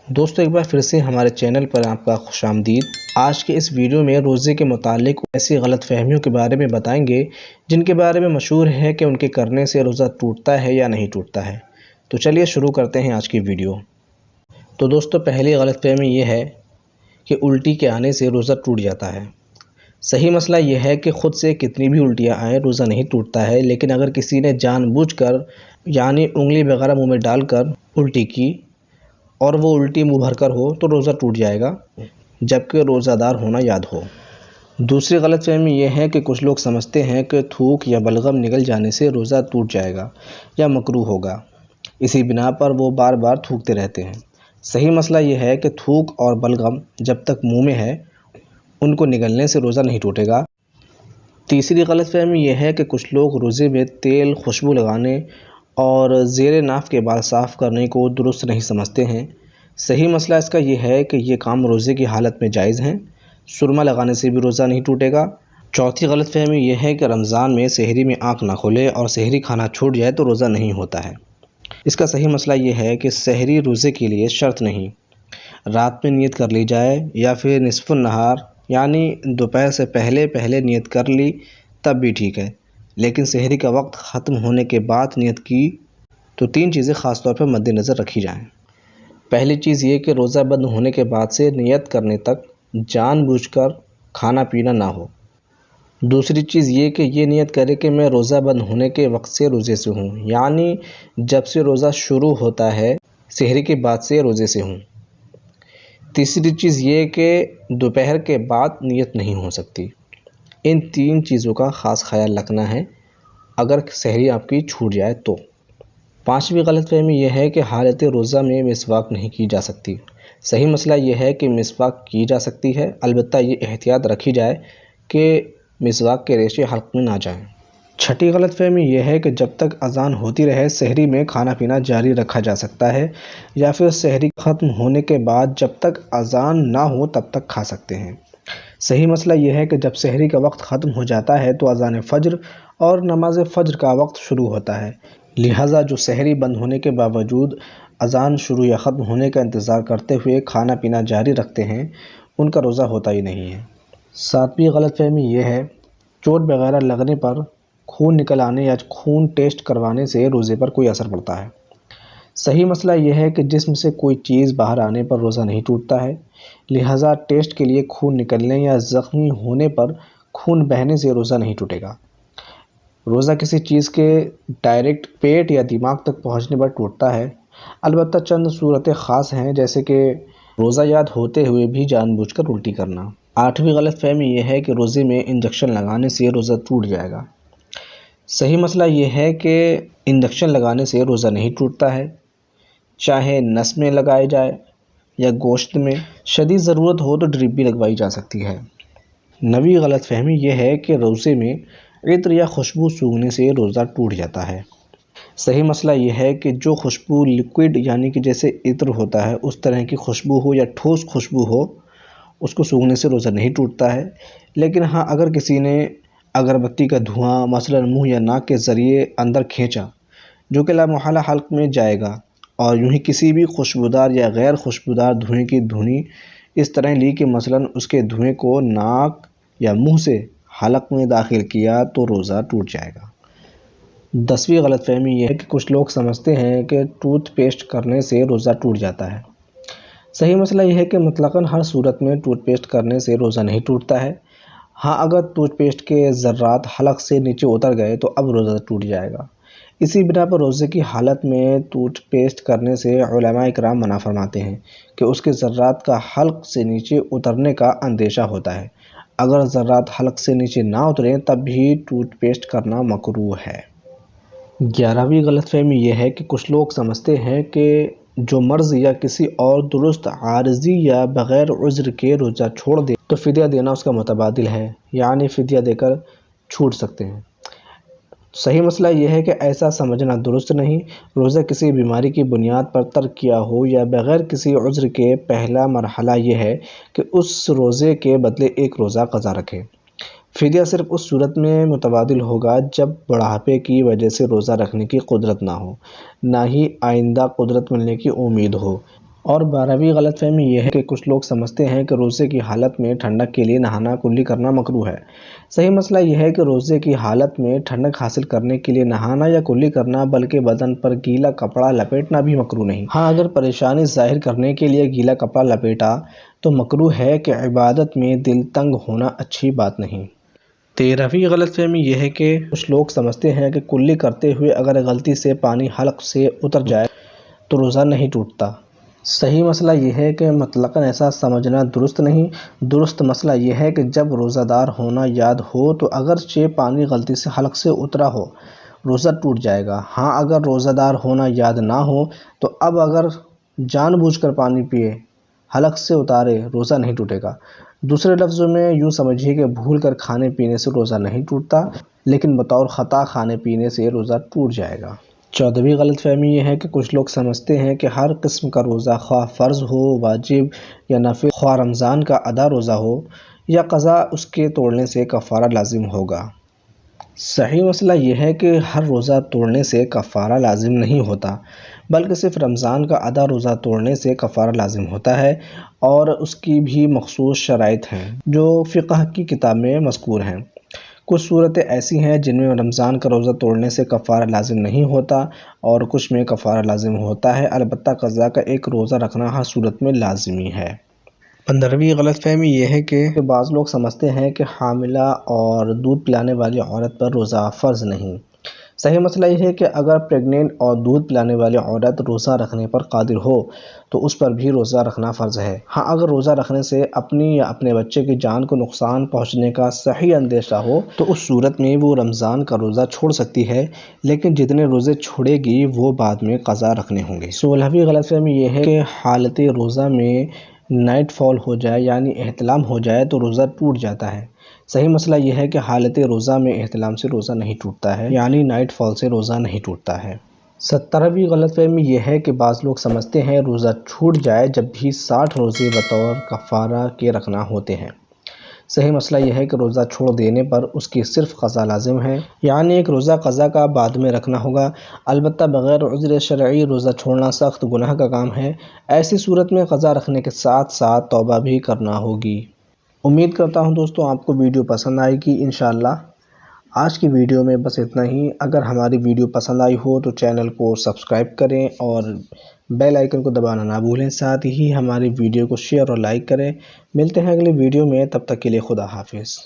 دوستو ایک بار پھر سے ہمارے چینل پر آپ کا خوش آمدید۔ آج کے اس ویڈیو میں روزے کے متعلق ایسی غلط فہمیوں کے بارے میں بتائیں گے جن کے بارے میں مشہور ہے کہ ان کے کرنے سے روزہ ٹوٹتا ہے یا نہیں ٹوٹتا ہے۔ تو چلیے شروع کرتے ہیں آج کی ویڈیو۔ تو دوستو پہلی غلط فہمی یہ ہے کہ الٹی کے آنے سے روزہ ٹوٹ جاتا ہے۔ صحیح مسئلہ یہ ہے کہ خود سے کتنی بھی الٹیاں آئیں روزہ نہیں ٹوٹتا ہے، لیکن اگر کسی نے جان بوجھ کر یعنی انگلی وغیرہ منہ میں ڈال کر الٹی کی اور وہ الٹی منہ بھر کر ہو تو روزہ ٹوٹ جائے گا، جبکہ روزہ دار ہونا یاد ہو۔ دوسری غلط فہمی یہ ہے کہ کچھ لوگ سمجھتے ہیں کہ تھوک یا بلغم نگل جانے سے روزہ ٹوٹ جائے گا یا مکروہ ہوگا، اسی بنا پر وہ بار بار تھوکتے رہتے ہیں۔ صحیح مسئلہ یہ ہے کہ تھوک اور بلغم جب تک منہ میں ہے ان کو نگلنے سے روزہ نہیں ٹوٹے گا۔ تیسری غلط فہمی یہ ہے کہ کچھ لوگ روزے میں تیل، خوشبو لگانے اور زیر ناف کے بال صاف کرنے کو درست نہیں سمجھتے ہیں۔ صحیح مسئلہ اس کا یہ ہے کہ یہ کام روزے کی حالت میں جائز ہیں، سرما لگانے سے بھی روزہ نہیں ٹوٹے گا۔ چوتھی غلط فہمی یہ ہے کہ رمضان میں سحری میں آنکھ نہ کھلے اور سحری کھانا چھوٹ جائے تو روزہ نہیں ہوتا ہے۔ اس کا صحیح مسئلہ یہ ہے کہ سحری روزے کے لیے شرط نہیں، رات میں نیت کر لی جائے یا پھر نصف النہار یعنی دوپہر سے پہلے نیت کر لی تب بھی ٹھیک ہے، لیکن سحری کا وقت ختم ہونے کے بعد نیت کی تو تین چیزیں خاص طور پر مد نظر رکھی جائیں۔ پہلی چیز یہ کہ روزہ بند ہونے کے بعد سے نیت کرنے تک جان بوجھ کر کھانا پینا نہ ہو۔ دوسری چیز یہ کہ یہ نیت کرے کہ میں روزہ بند ہونے کے وقت سے روزے سے ہوں، یعنی جب سے روزہ شروع ہوتا ہے سحری کے بعد سے روزے سے ہوں۔ تیسری چیز یہ کہ دوپہر کے بعد نیت نہیں ہو سکتی۔ ان تین چیزوں کا خاص خیال رکھنا ہے اگر سحری آپ کی چھوٹ جائے تو۔ پانچویں غلط فہمی یہ ہے کہ حالت روزہ میں مسواک نہیں کی جا سکتی۔ صحیح مسئلہ یہ ہے کہ مسواک کی جا سکتی ہے، البتہ یہ احتیاط رکھی جائے کہ مسواک کے ریشے حلق میں نہ جائیں۔ چھٹی غلط فہمی یہ ہے کہ جب تک اذان ہوتی رہے سحری میں کھانا پینا جاری رکھا جا سکتا ہے، یا پھر سحری ختم ہونے کے بعد جب تک اذان نہ ہو تب تک کھا سکتے ہیں۔ صحیح مسئلہ یہ ہے کہ جب سحری کا وقت ختم ہو جاتا ہے تو اذان فجر اور نماز فجر کا وقت شروع ہوتا ہے، لہٰذا جو سحری بند ہونے کے باوجود اذان شروع یا ختم ہونے کا انتظار کرتے ہوئے کھانا پینا جاری رکھتے ہیں ان کا روزہ ہوتا ہی نہیں ہے۔ ساتویں غلط فہمی یہ ہے چوٹ وغیرہ لگنے پر خون نکل آنے یا خون ٹیسٹ کروانے سے روزے پر کوئی اثر پڑتا ہے۔ صحیح مسئلہ یہ ہے کہ جسم سے کوئی چیز باہر آنے پر روزہ نہیں ٹوٹتا ہے، لہٰذا ٹیسٹ کے لیے خون نکلنے یا زخمی ہونے پر خون بہنے سے روزہ نہیں ٹوٹے گا۔ روزہ کسی چیز کے ڈائریکٹ پیٹ یا دماغ تک پہنچنے پر ٹوٹتا ہے، البتہ چند صورتیں خاص ہیں جیسے کہ روزہ یاد ہوتے ہوئے بھی جان بوجھ کر الٹی کرنا۔ آٹھویں غلط فہمی یہ ہے کہ روزے میں انجیکشن لگانے سے روزہ ٹوٹ جائے گا۔ صحیح مسئلہ یہ ہے کہ انجیکشن لگانے سے روزہ نہیں ٹوٹتا ہے، چاہے نس میں لگائے جائے یا گوشت میں، شدید ضرورت ہو تو ڈرپ بھی لگوائی جا سکتی ہے۔ نویں غلط فہمی یہ ہے کہ روزے میں عطر یا خوشبو سونگھنے سے روزہ ٹوٹ جاتا ہے۔ صحیح مسئلہ یہ ہے کہ جو خوشبو لیکوئڈ یعنی کہ جیسے عطر ہوتا ہے اس طرح کی خوشبو ہو یا ٹھوس خوشبو ہو اس کو سونگھنے سے روزہ نہیں ٹوٹتا ہے، لیکن ہاں اگر کسی نے اگربتی کا دھواں مثلا منہ یا ناک کے ذریعے اندر کھینچا جو کہ لامحالہ حلق میں جائے گا، اور یوں ہی کسی بھی خوشبودار یا غیر خوشبودار دھوئیں کی دھنی اس طرح لی کہ مثلا اس کے دھوئیں کو ناک یا منہ سے حلق میں داخل کیا تو روزہ ٹوٹ جائے گا۔ 10ویں غلط فہمی یہ ہے کہ کچھ لوگ سمجھتے ہیں کہ ٹوتھ پیسٹ کرنے سے روزہ ٹوٹ جاتا ہے۔ صحیح مسئلہ یہ ہے کہ مطلقاً ہر صورت میں ٹوتھ پیسٹ کرنے سے روزہ نہیں ٹوٹتا ہے، ہاں اگر ٹوتھ پیسٹ کے ذرات حلق سے نیچے اتر گئے تو اب روزہ ٹوٹ جائے گا۔ اسی بنا پر روزے کی حالت میں ٹوتھ پیسٹ کرنے سے علماء کرام منع فرماتے ہیں کہ اس کے ذرات کا حلق سے نیچے اترنے کا اندیشہ ہوتا ہے۔ اگر ذرات حلق سے نیچے نہ اتریں تب بھی ٹوتھ پیسٹ کرنا مکروہ ہے۔ 11ویں غلط فہمی یہ ہے کہ کچھ لوگ سمجھتے ہیں کہ جو مرض یا کسی اور درست عارضی یا بغیر عذر کے روزہ چھوڑ دے تو فدیہ دینا اس کا متبادل ہے، یعنی فدیہ دے کر چھوٹ سکتے ہیں۔ صحیح مسئلہ یہ ہے کہ ایسا سمجھنا درست نہیں۔ روزہ کسی بیماری کی بنیاد پر ترک کیا ہو یا بغیر کسی عذر کے، پہلا مرحلہ یہ ہے کہ اس روزے کے بدلے ایک روزہ قضا رکھے۔ فدیہ صرف اس صورت میں متبادل ہوگا جب بڑھاپے کی وجہ سے روزہ رکھنے کی قدرت نہ ہو، نہ ہی آئندہ قدرت ملنے کی امید ہو، اور 12ویں غلط فہمی یہ ہے کہ کچھ لوگ سمجھتے ہیں کہ روزے کی حالت میں ٹھنڈک کے لیے نہانا کلی کرنا مکروہ ہے۔ صحیح مسئلہ یہ ہے کہ روزے کی حالت میں ٹھنڈک حاصل کرنے کے لیے نہانا یا کلی کرنا بلکہ بدن پر گیلا کپڑا لپیٹنا بھی مکروہ نہیں۔ ہاں، اگر پریشانی ظاہر کرنے کے لیے گیلا کپڑا لپیٹا تو مکروہ ہے کہ عبادت میں دل تنگ ہونا اچھی بات نہیں۔ 13ویں غلط فہمی یہ ہے کہ کچھ لوگ سمجھتے ہیں کہ کلی کرتے ہوئے اگر غلطی سے پانی حلق سے اتر جائے تو روزہ نہیں ٹوٹتا۔ صحیح مسئلہ یہ ہے کہ مطلقاً ایسا سمجھنا درست نہیں۔ درست مسئلہ یہ ہے کہ جب روزہ دار ہونا یاد ہو تو اگرچہ پانی غلطی سے حلق سے اترا ہو روزہ ٹوٹ جائے گا۔ ہاں، اگر روزہ دار ہونا یاد نہ ہو تو اب اگر جان بوجھ کر پانی پیے حلق سے اتارے روزہ نہیں ٹوٹے گا۔ دوسرے لفظوں میں یوں سمجھیے کہ بھول کر کھانے پینے سے روزہ نہیں ٹوٹتا، لیکن بطور خطا کھانے پینے سے روزہ ٹوٹ جائے گا۔ 14ویں غلط فہمی یہ ہے کہ کچھ لوگ سمجھتے ہیں کہ ہر قسم کا روزہ خواہ فرض ہو، واجب یا نفل، خواہ رمضان کا ادا روزہ ہو یا قضا، اس کے توڑنے سے کفارہ لازم ہوگا۔ صحیح مسئلہ یہ ہے کہ ہر روزہ توڑنے سے کفارہ لازم نہیں ہوتا، بلکہ صرف رمضان کا ادا روزہ توڑنے سے کفارہ لازم ہوتا ہے، اور اس کی بھی مخصوص شرائط ہیں جو فقہ کی کتاب میں مذکور ہیں۔ کچھ صورتیں ایسی ہیں جن میں رمضان کا روزہ توڑنے سے کفارہ لازم نہیں ہوتا اور کچھ میں کفارہ لازم ہوتا ہے، البتہ قضا کا ایک روزہ رکھنا ہر صورت میں لازمی ہے۔ 15ویں غلط فہمی یہ ہے کہ بعض لوگ سمجھتے ہیں کہ حاملہ اور دودھ پلانے والی عورت پر روزہ فرض نہیں۔ صحیح مسئلہ یہ ہے کہ اگر پریگننٹ اور دودھ پلانے والی عورت روزہ رکھنے پر قادر ہو تو اس پر بھی روزہ رکھنا فرض ہے۔ ہاں، اگر روزہ رکھنے سے اپنی یا اپنے بچے کی جان کو نقصان پہنچنے کا صحیح اندیشہ ہو تو اس صورت میں وہ رمضان کا روزہ چھوڑ سکتی ہے، لیکن جتنے روزے چھوڑے گی وہ بعد میں قضا رکھنے ہوں گے۔ 16ویں غلط فہمی یہ ہے کہ حالت روزہ میں نائٹ فال ہو جائے یعنی احتلام ہو جائے تو روزہ ٹوٹ جاتا ہے۔ صحیح مسئلہ یہ ہے کہ حالت روزہ میں احتلام سے روزہ نہیں ٹوٹتا ہے، یعنی نائٹ فال سے روزہ نہیں ٹوٹتا ہے۔ 17ویں غلط فہمی یہ ہے کہ بعض لوگ سمجھتے ہیں روزہ چھوٹ جائے جب بھی 60 روزے بطور کفارہ کے رکھنا ہوتے ہیں۔ صحیح مسئلہ یہ ہے کہ روزہ چھوڑ دینے پر اس کی صرف قضا لازم ہے، یعنی ایک روزہ قضا کا بعد میں رکھنا ہوگا۔ البتہ بغیر عذر شرعی روزہ چھوڑنا سخت گناہ کا کام ہے، ایسی صورت میں قضا رکھنے کے ساتھ ساتھ توبہ بھی کرنا ہوگی۔ امید کرتا ہوں دوستوں آپ کو ویڈیو پسند آئے گی انشاءاللہ۔ آج کی ویڈیو میں بس اتنا ہی۔ اگر ہماری ویڈیو پسند آئی ہو تو چینل کو سبسکرائب کریں اور بیل آئیکن کو دبانا نہ بھولیں، ساتھ ہی ہماری ویڈیو کو شیئر اور لائک کریں۔ ملتے ہیں اگلی ویڈیو میں، تب تک کے لیے خدا حافظ۔